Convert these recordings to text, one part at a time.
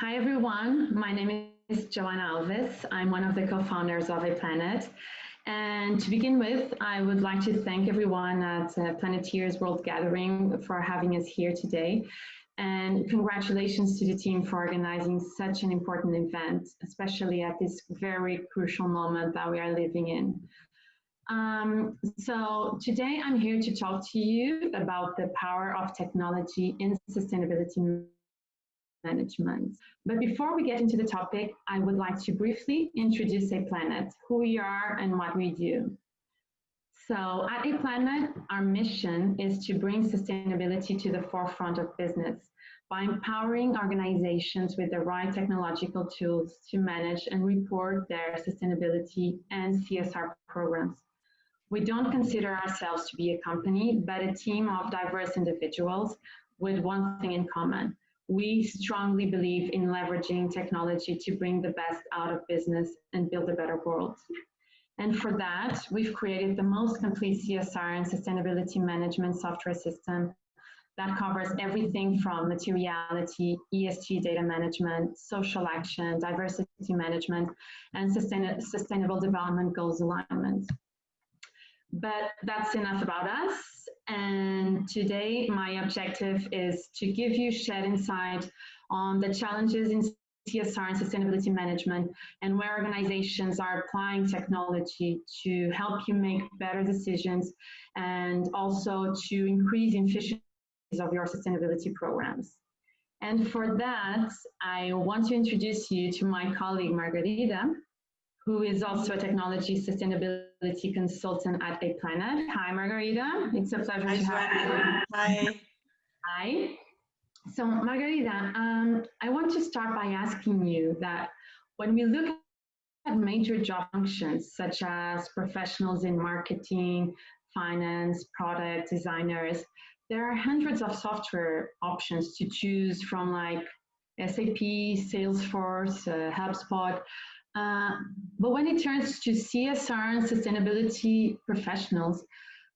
Hi everyone, my name is Joana Alves. I'm one of the co-founders of Aplanet. And to begin with, I would like to thank everyone at Planetiers World Gathering for having us here today. And congratulations to the team for organizing such an important event, especially at this very crucial moment that we are living in. So today I'm here to talk to you about the power of technology in sustainability management. But before we get into the topic, I would like to briefly introduce Aplanet, who we are and what we do. So at Aplanet, our mission is to bring sustainability to the forefront of business by empowering organizations with the right technological tools to manage and report their sustainability and CSR programs. We don't consider ourselves to be a company, but a team of diverse individuals with one thing in common. We strongly believe in leveraging technology to bring the best out of business and build a better world. And for that, we've created the most complete CSR and sustainability management software system that covers everything from materiality, ESG data management, social action, diversity management, and sustainable development goals alignment. But that's enough about us. And today, my objective is to give you shed insight on the challenges in CSR and sustainability management and where organizations are applying technology to help you make better decisions and also to increase efficiency of your sustainability programs. And for that, I want to introduce you to my colleague, Margarida, who is also a technology sustainability consultant at Aplanet. Hi, Margarida. It's a pleasure to have you. Hi. Hi. So, Margarida, I want to start by asking you that when we look at major job functions, such as professionals in marketing, finance, product designers, there are hundreds of software options to choose from, like SAP, Salesforce, HubSpot. But when it turns to CSR and sustainability professionals,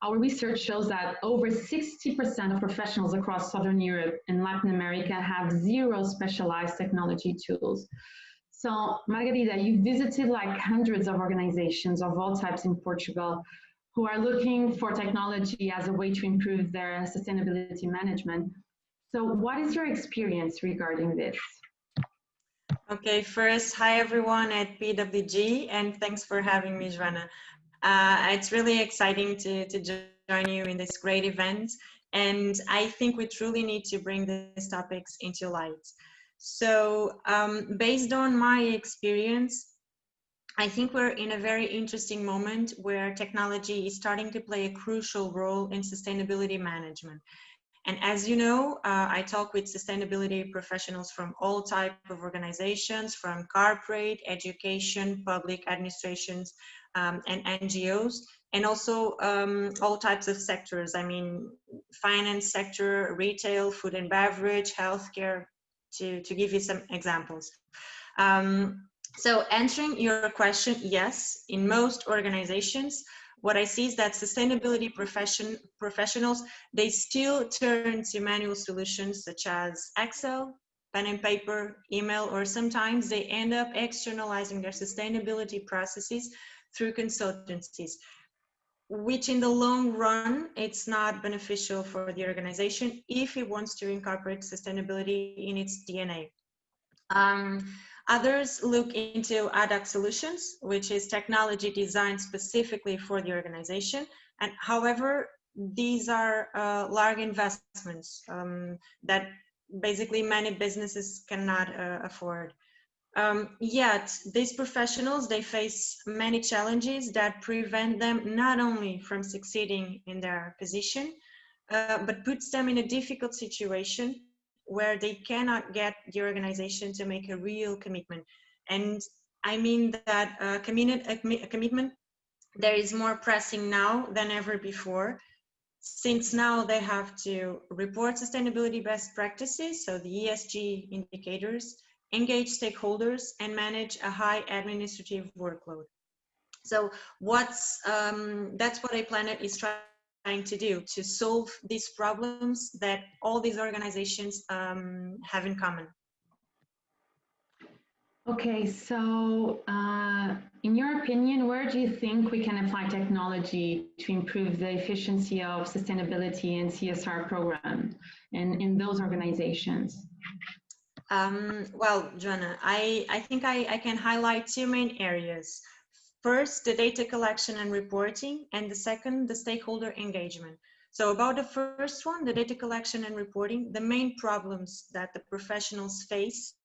our research shows that over 60% of professionals across Southern Europe and Latin America have zero specialized technology tools. So, Margarida, you visited like hundreds of organizations of all types in Portugal who are looking for technology as a way to improve their sustainability management. So, what is your experience regarding this? Okay, first, hi everyone at PWG, and thanks for having me, Joana. It's really exciting to join you in this great event, and I think we truly need to bring these topics into light. So, based on my experience, I think we're in a very interesting moment where technology is starting to play a crucial role in sustainability management. And as you know, I talk with sustainability professionals from all types of organizations, from corporate, education, public administrations, and NGOs, and also all types of sectors. I mean, finance sector, retail, food and beverage, healthcare, to give you some examples. So answering your question, yes, in most organizations, what I see is that sustainability professionals, they still turn to manual solutions such as Excel, pen and paper, email, or sometimes they end up externalizing their sustainability processes through consultancies, which in the long run, it's not beneficial for the organization if it wants to incorporate sustainability in its DNA. Others look into ad hoc solutions, which is technology designed specifically for the organization. And however, these are large investments that basically many businesses cannot afford. Yet these professionals, they face many challenges that prevent them not only from succeeding in their position, but puts them in a difficult situation where they cannot get the organization to make a real commitment. And I mean that a commitment there is more pressing now than ever before, since now they have to report sustainability best practices, so the ESG indicators, engage stakeholders, and manage a high administrative workload. So that's what Aplanet is trying to do, to solve these problems that all these organizations have in common. Okay, so in your opinion, where do you think we can apply technology to improve the efficiency of sustainability and CSR programs in those organizations? Well, Joana, I think I can highlight two main areas. First, the data collection and reporting, and the second, the stakeholder engagement. So about the first one, the data collection and reporting, the main problems that the professionals face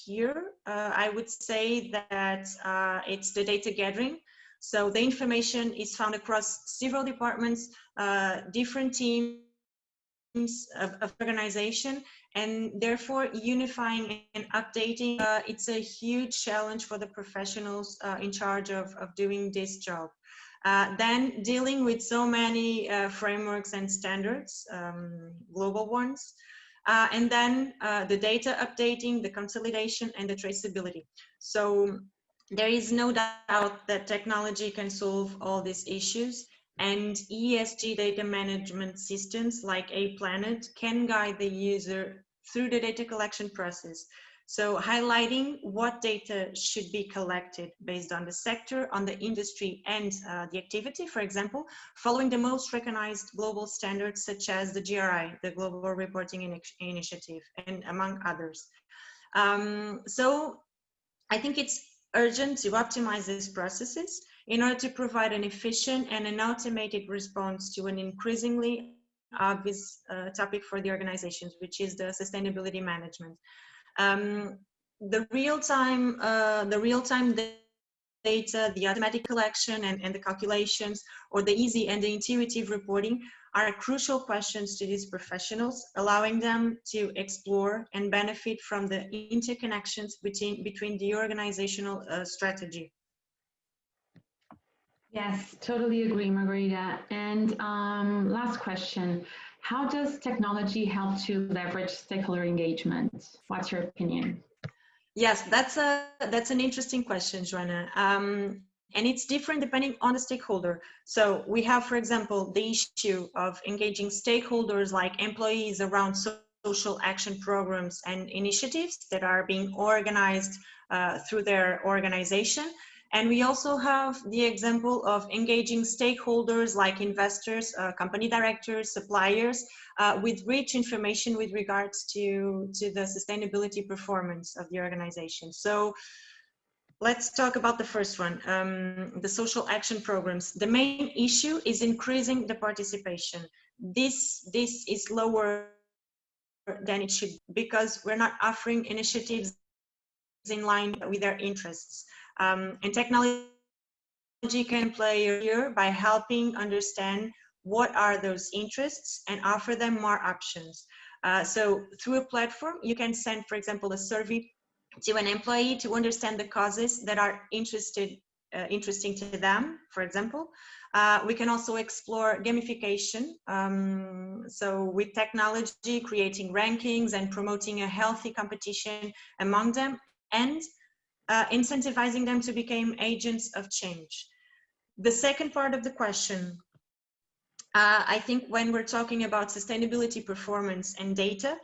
here, I would say that it's the data gathering. So the information is found across several departments, different teams of organization, and therefore unifying and updating, it's a huge challenge for the professionals in charge of doing this job. Then dealing with so many frameworks and standards, global ones, and then the data updating, the consolidation, and the traceability. So there is no doubt that technology can solve all these issues, and ESG data management systems like Aplanet can guide the user through the data collection process. So highlighting what data should be collected based on the sector, on the industry, and the activity, for example, following the most recognized global standards such as the GRI, the Global Reporting Initiative, and among others. So I think it's urgent to optimize these processes in order to provide an efficient and an automated response to an increasingly obvious topic for the organizations, which is the sustainability management. The real-time data, the automatic collection and the calculations, or the easy and the intuitive reporting are crucial questions to these professionals, allowing them to explore and benefit from the interconnections between the organizational strategy. Yes, totally agree, Margarita. And last question, how does technology help to leverage stakeholder engagement? What's your opinion? Yes, that's an interesting question, Joana. And it's different depending on the stakeholder. So we have, for example, the issue of engaging stakeholders like employees around social action programs and initiatives that are being organized through their organization. And we also have the example of engaging stakeholders like investors, company directors, suppliers, with rich information with regards to the sustainability performance of the organization. So let's talk about the first one, the social action programs. The main issue is increasing the participation. This is lower than it should, because we're not offering initiatives in line with their interests. And technology can play here by helping understand what are those interests and offer them more options. So through a platform, you can send, for example, a survey to an employee to understand the causes that are interesting to them, for example. We can also explore gamification. So with technology, creating rankings and promoting a healthy competition among them, and incentivizing them to become agents of change. The second part of the question, I think when we're talking about sustainability performance and data,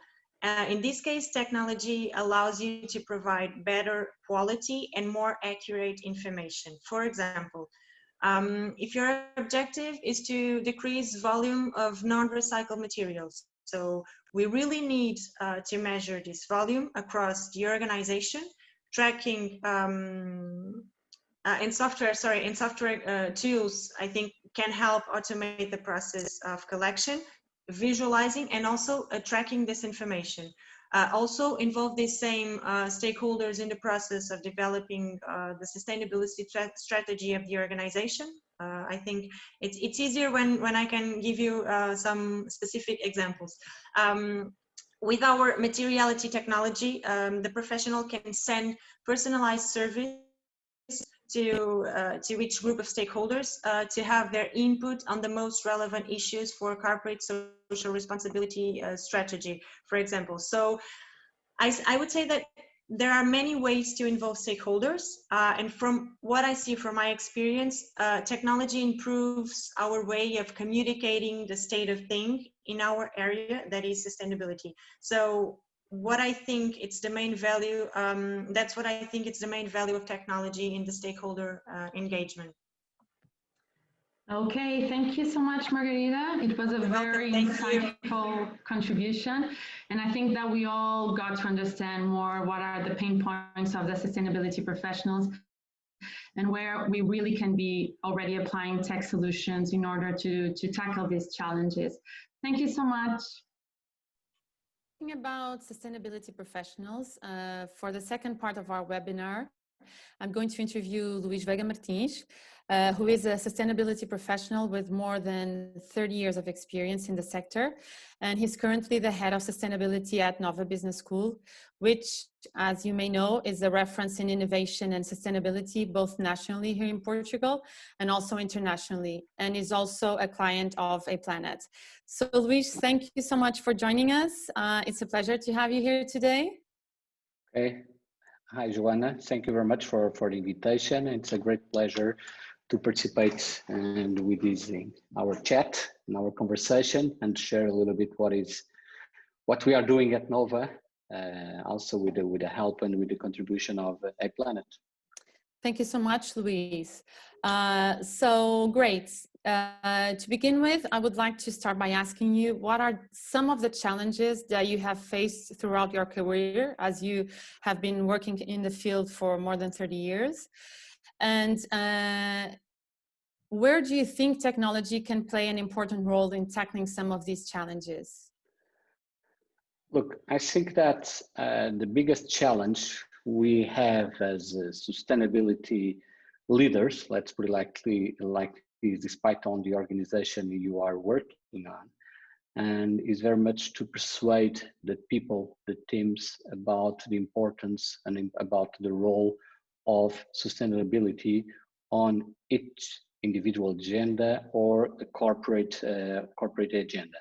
in this case, technology allows you to provide better quality and more accurate information. For example, if your objective is to decrease volume of non-recycled materials, so we really need to measure this volume across the organization, tracking in software tools, I think, can help automate the process of collection, visualizing, and also tracking this information. Also involve the same stakeholders in the process of developing the sustainability strategy of the organization. I think it's easier when I can give you some specific examples. With our materiality technology, the professional can send personalized surveys to each group of stakeholders to have their input on the most relevant issues for corporate social responsibility strategy, for example. So I would say that there are many ways to involve stakeholders, and from what I see from my experience, technology improves our way of communicating the state of things in our area, that is sustainability. So what I think it's the main value. That's what I think it's the main value of technology in the stakeholder engagement. Okay, thank you so much, Margarita. It was a very insightful contribution. And I think that we all got to understand more what are the pain points of the sustainability professionals and where we really can be already applying tech solutions in order to tackle these challenges. Thank you so much. About sustainability professionals, for the second part of our webinar, I'm going to interview Luís Veiga Martinez, who is a sustainability professional with more than 30 years of experience in the sector. And he's currently the head of sustainability at Nova Business School, which, as you may know, is a reference in innovation and sustainability, both nationally here in Portugal and also internationally, and is also a client of Aplanet. So Luís, thank you so much for joining us. It's a pleasure to have you here today. Okay. Hi, Joana. Thank you very much for the invitation. It's a great pleasure to participate and with this our chat and our conversation and share a little bit what we are doing at Nova, also with the help and with the contribution of Aplanet. Thank you so much, Luís. So great. To begin with, I would like to start by asking you, what are some of the challenges that you have faced throughout your career as you have been working in the field for more than 30 years? And where do you think technology can play an important role in tackling some of these challenges? Look, I think that the biggest challenge we have as sustainability leaders, let's put it like this, despite on the organization you are working on, and is very much to persuade the people, the teams, about the importance and about the role of sustainability on each individual agenda or a corporate agenda.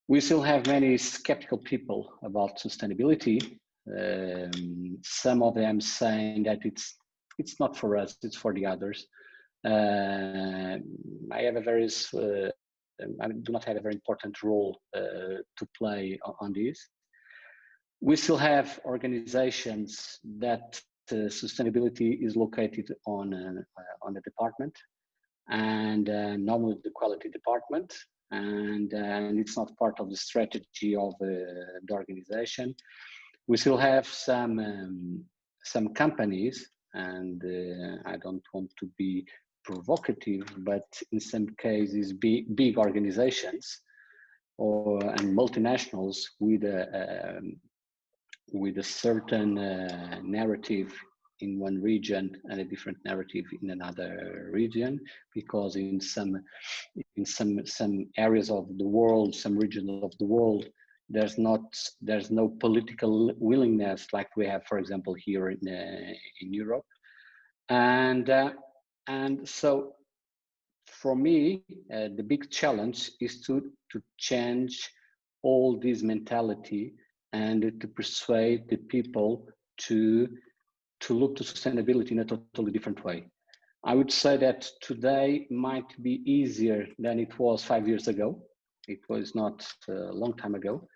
We still have many skeptical people about sustainability. Some of them saying that it's not for us, it's for the others. I do not have a very important role to play on this. We still have organizations that sustainability is located on a department, and normally the quality department, and it's not part of the strategy of the organization. We still have some companies, and I don't want to be provocative, but in some cases big organizations and multinationals with a certain narrative in one region and a different narrative in another region, because in some areas of the world, some regions of the world, there's no political willingness like we have, for example, here in Europe, and so for me the big challenge is to change all this mentality and to persuade the people to look to sustainability in a totally different way. I would say that today might be easier than it was 5 years ago. It was not a long time ago,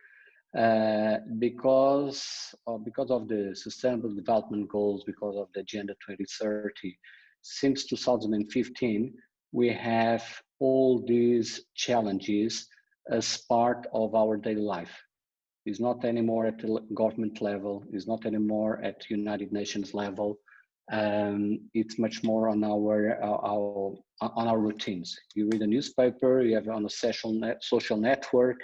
because of the Sustainable Development Goals, because of the Agenda 2030. Since 2015, we have all these challenges as part of our daily life. It's not anymore at the government level, it's not anymore at United Nations level. It's much more on our routines. You read a newspaper, you have on a social network,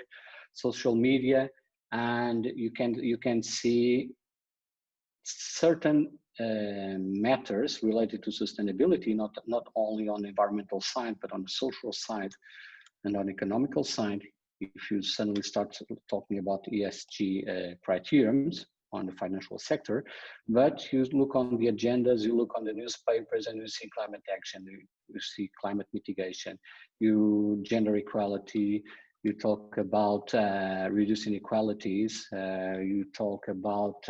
social media, and you can see certain matters related to sustainability, not only on the environmental side, but on the social side and on the economical side. If you suddenly start talking about ESG criterions on the financial sector, but you look on the agendas, you look on the newspapers, and you see climate action, you see climate mitigation, gender equality, you talk about reducing inequalities, you talk about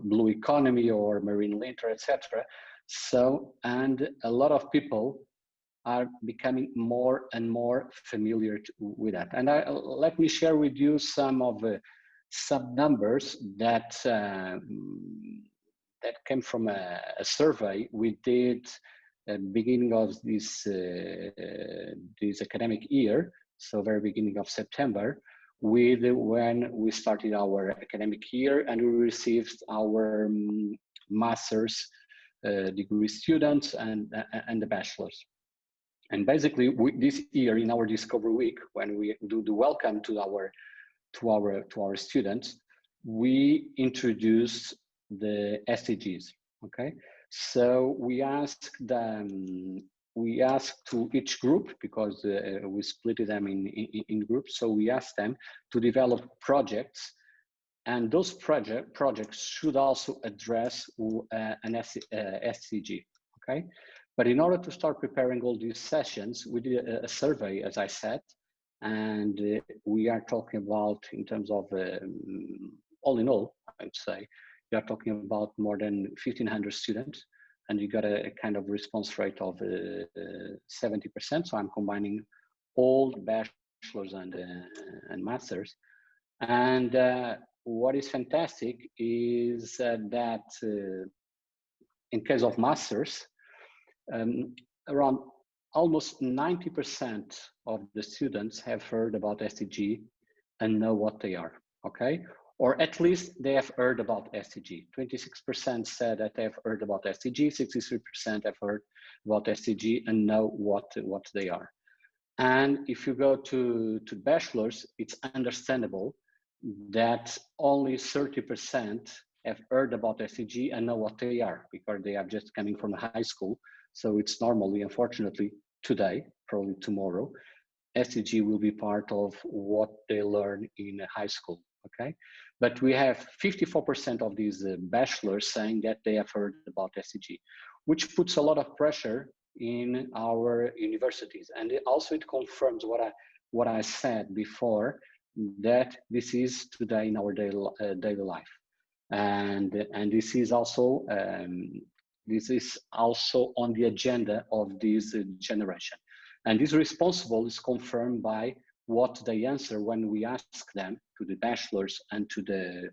blue economy or marine litter, etc. So, and a lot of people are becoming more and more familiar with that. And let me share with you some of some numbers that that came from a survey we did at the beginning of this academic year, so very beginning of September, with when we started our academic year, and we received our master's degree students and the bachelors. And basically, this year in our Discovery Week, when we do the welcome to our students, we introduced the SDGs. Okay, so we asked to each group, because we split them in groups. So we asked them to develop projects, and those projects should also address an SDG. Okay. But in order to start preparing all these sessions, we did a survey, as I said, and we are talking about, in terms of all in all, I'd say, we are talking about more than 1,500 students, and you got a kind of response rate of 70%. So I'm combining all bachelors and masters. And what is fantastic is that in case of masters, around almost 90% of the students have heard about SDG and know what they are, okay? Or at least they have heard about SDG. 26% said that they have heard about SDG, 63% have heard about SDG and know what they are. And if you go to bachelors, it's understandable that only 30% have heard about SDG and know what they are, because they are just coming from high school. So it's normally, unfortunately, today, probably tomorrow, SDG will be part of what they learn in high school, okay? But we have 54% of these bachelors saying that they have heard about SDG, which puts a lot of pressure in our universities. And also it confirms what I said before, that this is today in our daily life. And this is also on the agenda of this generation. And this responsible is confirmed by what they answer when we ask them, to the bachelors and to the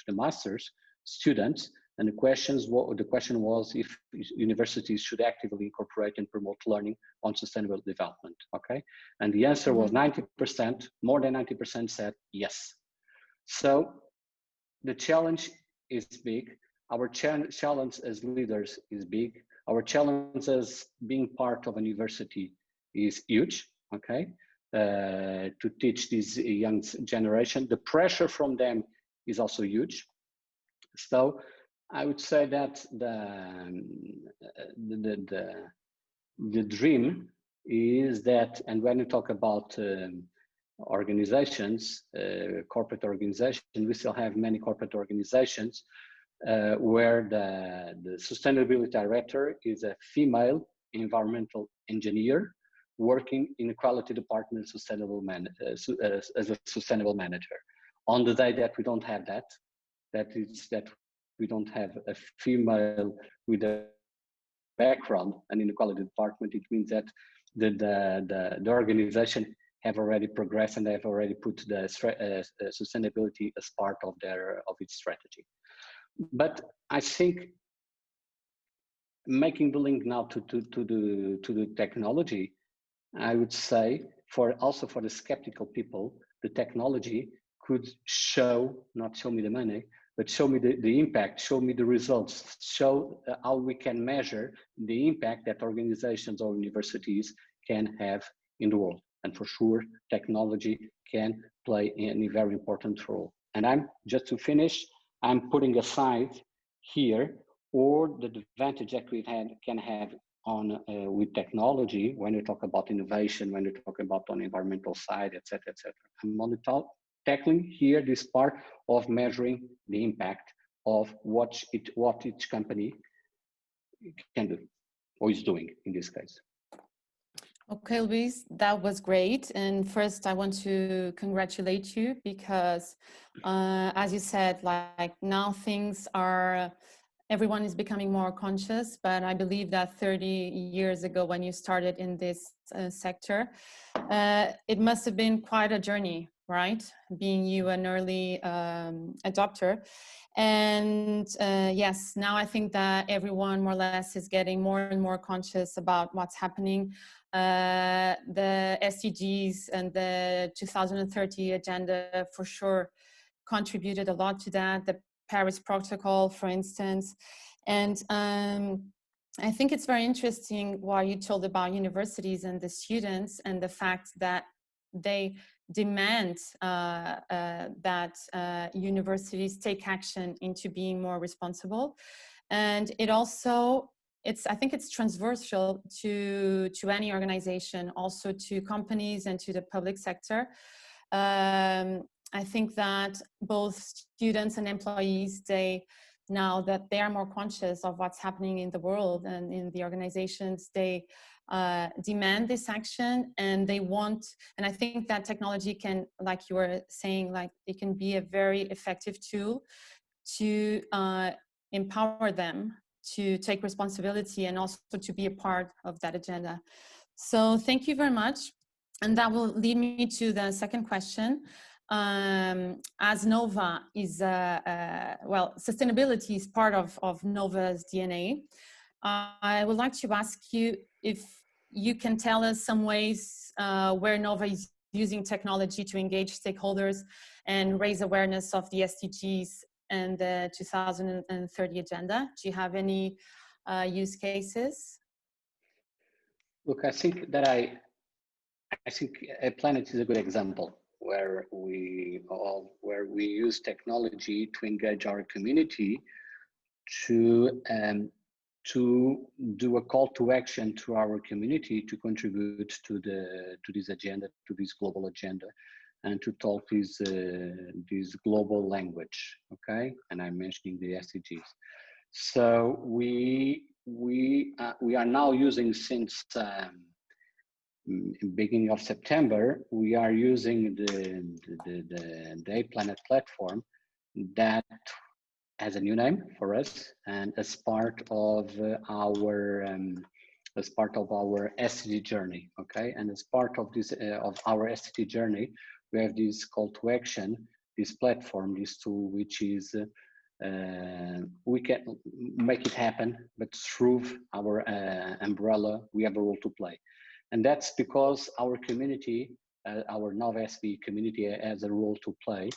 masters students. And the question was if universities should actively incorporate and promote learning on sustainable development. Okay, and the answer was 90%. More than 90% said yes. So the challenge is big. Our challenge as leaders is big. Our challenge as being part of a university is huge, okay? To teach this young generation. The pressure from them is also huge. So I would say that the dream is that, and when you talk about organizations, corporate organizations, we still have many corporate organizations where the sustainability director is a female environmental engineer working in the quality department as a sustainable manager. On the day that we don't have that we don't have a female with a background and in the quality department, it means that the organization have already progressed and they have already put the sustainability as part of its strategy. But I think making the link now to the technology, I would say also for the skeptical people, the technology could not show me the money, but show me the impact, show me the results, show how we can measure the impact that organizations or universities can have in the world. And for sure, technology can play a very important role. And just to finish, I'm putting aside here all the advantage that we can have on with technology when you talk about innovation, when you talk about on environmental side, etc., etc. I'm only tackling here this part of measuring the impact of what each company can do or is doing in this case. Okay, Luís, that was great. And first, I want to congratulate you because, as you said, like now things are everyone is becoming more conscious, but I believe that 30 years ago when you started in this sector, it must have been quite a journey, right? Being you an early adopter. And yes, now I think that everyone more or less is getting more and more conscious about what's happening. The SDGs and the 2030 agenda for sure contributed a lot to that. The Paris Protocol, for instance. And I think it's very interesting what you told about universities and the students and the fact that they demand that universities take action into being more responsible. And it also, I think it's transversal to any organization, also to companies and to the public sector. I think that both students and employees, now that they are more conscious of what's happening in the world and in the organizations, they demand this action, and they want, and I think that technology can, like you were saying, like it can be a very effective tool to empower them to take responsibility and also to be a part of that agenda. So thank you very much. And that will lead me to the second question. As Nova is, well, sustainability is part of Nova's DNA. I would like to ask you if you can tell us some ways where Nova is using technology to engage stakeholders and raise awareness of the SDGs and the 2030 agenda. Do you have any use cases? Look, I think that I think Aplanet is a good example where we use technology to engage our community to do a call to action to our community to contribute to this agenda, to this global agenda, and to talk this global language. Okay, and I'm mentioning the SDGs. So we are now using, since beginning of September, we are using the Aplanet platform that has a new name for us, and as part of our SDG journey. Okay, and as part of this of our SDG journey, we have this call to action, this platform, this tool, which is we can make it happen, but through our umbrella, we have a role to play. And that's because our community, our Nova SB community, has a role to play.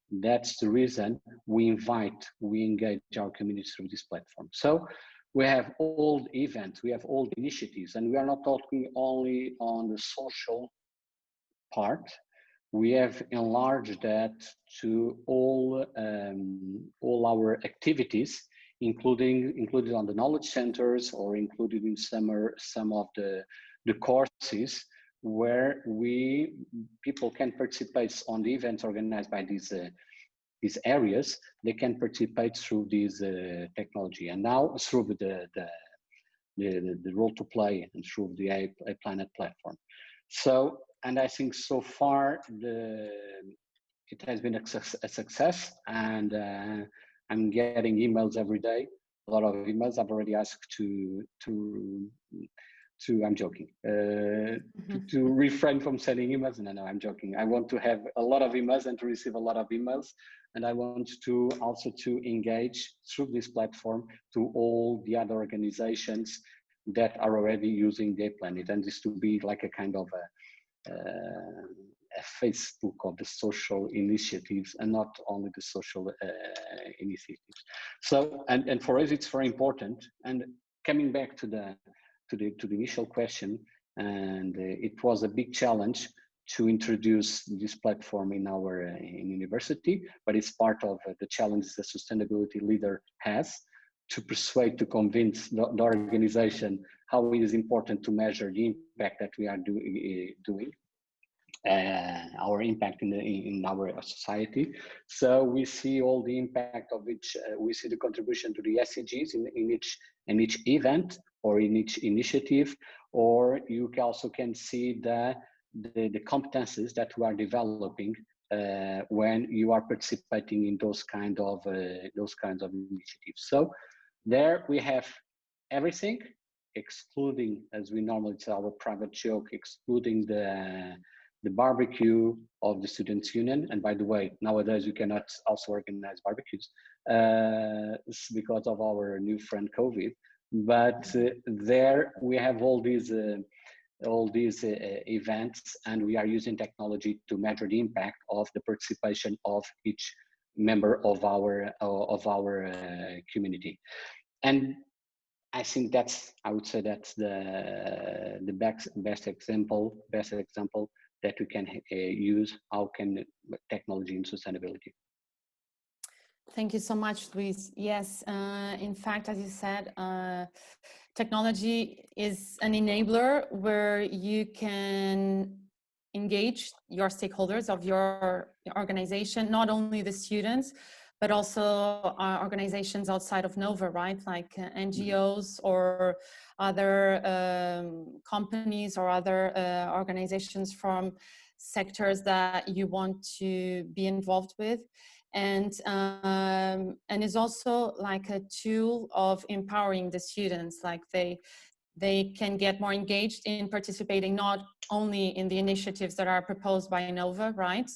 That's the reason we engage our community through this platform. So we have all the events, we have all the initiatives, and we are not talking only on the social part. We have enlarged that to all our activities, included on the knowledge centers, or included in some of the courses where people can participate on the events organized by these areas. They can participate through this technology, and now through the role to play and through the Aplanet platform. So, and I think so far it has been a success, and I'm getting emails every day, a lot of emails. I've already asked to I'm joking, to refrain from sending emails. No, I'm joking. I want to have a lot of emails and to receive a lot of emails. And I want to also to engage through this platform to all the other organizations that are already using the Aplanet, and this to be like a kind of a Facebook of the social initiatives, and not only the social initiatives. So, and for us, it's very important. And coming back to the initial question, and it was a big challenge to introduce this platform in our university, but it's part of the challenges the sustainability leader has to persuade, to convince the organization how it is important to measure the impact that we are doing, our impact in our society. So we see all the impact of which we see the contribution to the SDGs in each event or in each initiative, or you also can see the competences that we are developing when you are participating in those kinds of initiatives. So There we have everything, excluding, as we normally tell our private joke, excluding the barbecue of the Students' Union. And by the way, nowadays we cannot also organize barbecues because of our new friend COVID. But there we have all these events, and we are using technology to measure the impact of the participation of each member of our community. And I think I would say that's the best example that we can use. How can technology in sustainability? Thank you so much, Luís. Yes, in fact, as you said, technology is an enabler where you can engage your stakeholders of your organization, not only the students, but also organizations outside of NOVA, right? Like NGOs or other companies or other organizations from sectors that you want to be involved with. And is also like a tool of empowering the students. Like they can get more engaged in participating not only in the initiatives that are proposed by NOVA, right,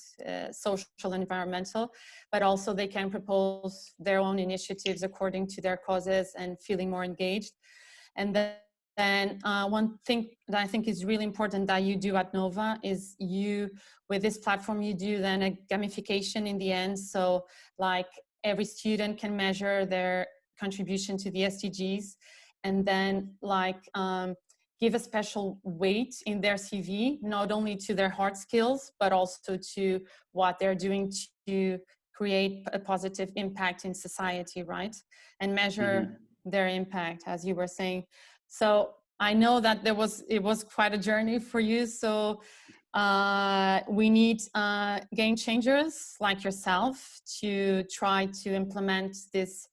social and environmental, but also they can propose their own initiatives according to their causes and feeling more engaged. And then one thing that I think is really important that you do at NOVA is with this platform, you do then a gamification in the end. So like every student can measure their contribution to the SDGs, and then like give a special weight in their CV, not only to their hard skills, but also to what they're doing to create a positive impact in society, right? And measure their impact, as you were saying. So I know that it was quite a journey for you. So we need game changers like yourself to try to implement this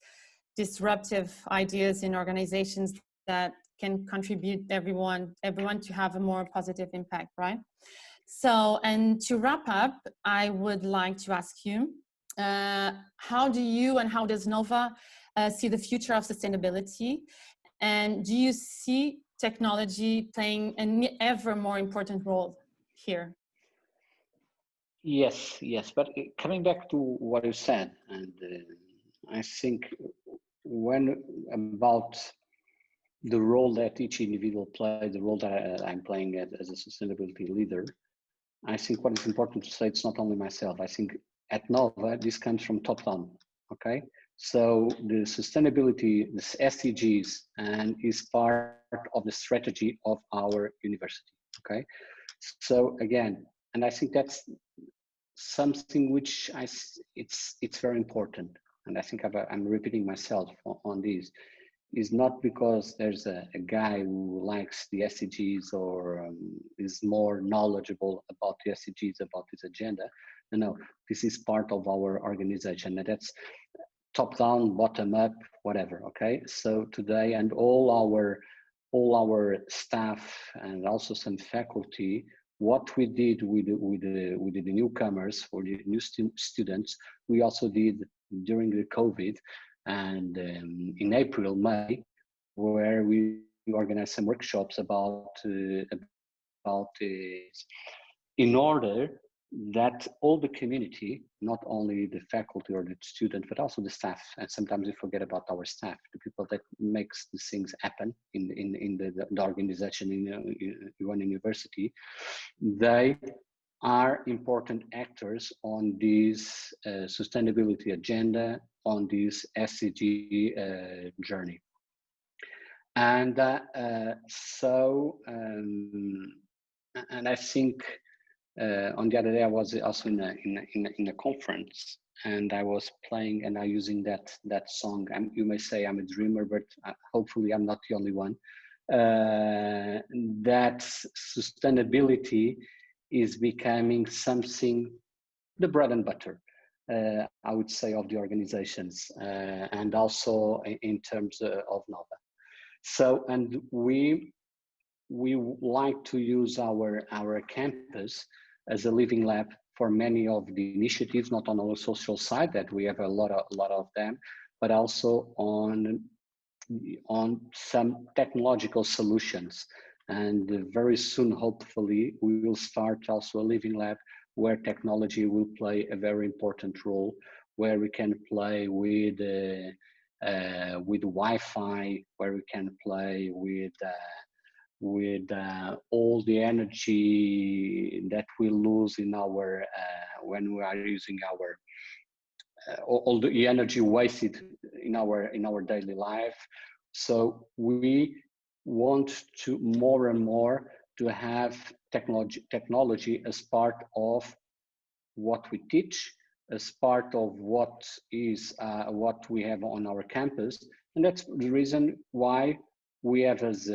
disruptive ideas in organizations that can contribute everyone to have a more positive impact, right? So, and to wrap up, I would like to ask you, how do you and how does NOVA see the future of sustainability? And do you see technology playing an ever more important role here? Yes, but coming back to what you said, and I think when about the role that each individual plays, the role that I'm playing as a sustainability leader, I think what is important to say, it's not only myself. I think at NOVA, this comes from top down, okay? So the sustainability, the SDGs, and is part of the strategy of our university, okay? So again, and I think that's something which it's very important, and I think I'm repeating myself on this, is not because there's a guy who likes the SDGs or is more knowledgeable about the SDGs, about this agenda. No, this is part of our organization, and that's top down, bottom up, whatever. Okay, so today, and all our staff and also some faculty, what we did with the newcomers, for the new students, we also did during the COVID, and in April, May, where we organized some workshops about this, in order that all the community, not only the faculty or the student, but also the staff, and sometimes we forget about our staff, the people that makes the things happen in the organization in one university, they are important actors on this sustainability agenda, on this SDG journey. And and I think on the other day I was also in a conference, and I was playing and I using that song. You may say I'm a dreamer, but hopefully I'm not the only one. That sustainability is becoming something, the bread and butter, I would say, of the organizations, and also in terms of NOVA. So, and we like to use our campus as a living lab for many of the initiatives, not on our social side, that we have a lot of them, but also on on some technological solutions. And very soon, hopefully, we will start also a living lab where technology will play a very important role, where we can play with Wi-Fi, where we can play with all the energy that we lose in our when we are using our all the energy wasted in our daily life. So we want to more and more to have technology as part of what we teach, as part of what is what we have on our campus, and that's the reason why we have as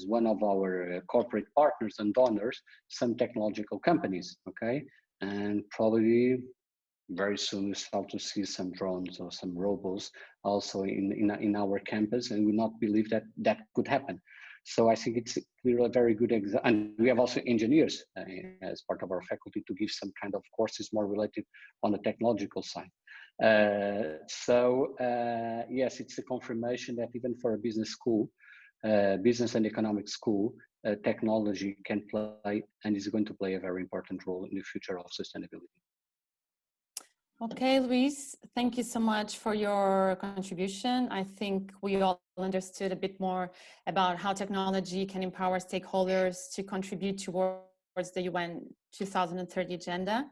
one of our corporate partners and donors some technological companies. Okay, and probably very soon we start to see some drones or some robots also in our campus, and we not believe that that could happen. So I think it's a very good example. And we have also engineers as part of our faculty to give some kind of courses more related on the technological side. Yes, it's a confirmation that even for a business school, business and economic school, technology can play and is going to play a very important role in the future of sustainability. Okay, Luís, thank you so much for your contribution. I think we all understood a bit more about how technology can empower stakeholders to contribute towards the UN 2030 agenda.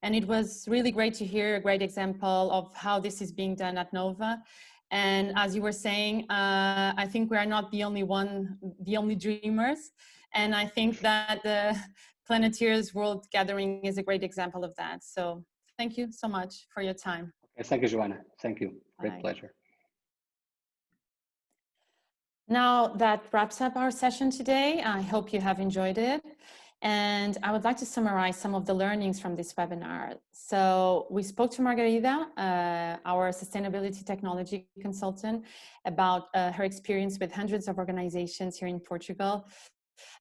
And it was really great to hear a great example of how this is being done at NOVA. And as you were saying, I think we are not the only dreamers. And I think that the Planetiers World Gathering is a great example of that. So thank you so much for your time. Okay, thank you, Joana. Thank you. Great Bye. pleasure. Now that wraps up our session today. I hope you have enjoyed it. And I would like to summarize some of the learnings from this webinar. So we spoke to Margarida, our sustainability technology consultant, about her experience with hundreds of organizations here in Portugal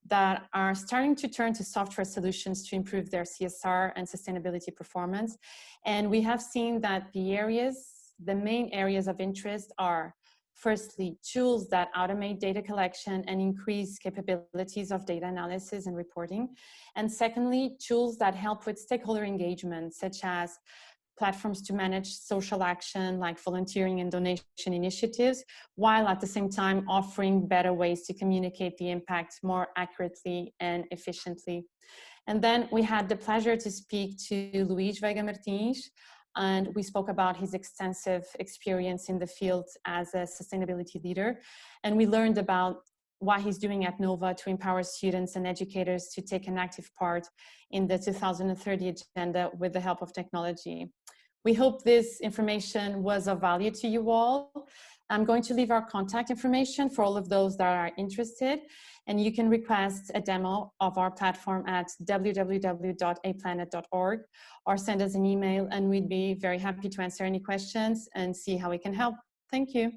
that are starting to turn to software solutions to improve their CSR and sustainability performance. And we have seen that the main areas of interest are, firstly, tools that automate data collection and increase capabilities of data analysis and reporting. And secondly, tools that help with stakeholder engagement, such as platforms to manage social action like volunteering and donation initiatives, while at the same time offering better ways to communicate the impact more accurately and efficiently. And then we had the pleasure to speak to Luís Veiga Martins, and we spoke about his extensive experience in the field as a sustainability leader. And we learned about what he's doing at NOVA to empower students and educators to take an active part in the 2030 agenda with the help of technology. We hope this information was of value to you all. I'm going to leave our contact information for all of those that are interested, and you can request a demo of our platform at www.aplanet.org or send us an email, and we'd be very happy to answer any questions and see how we can help. Thank you.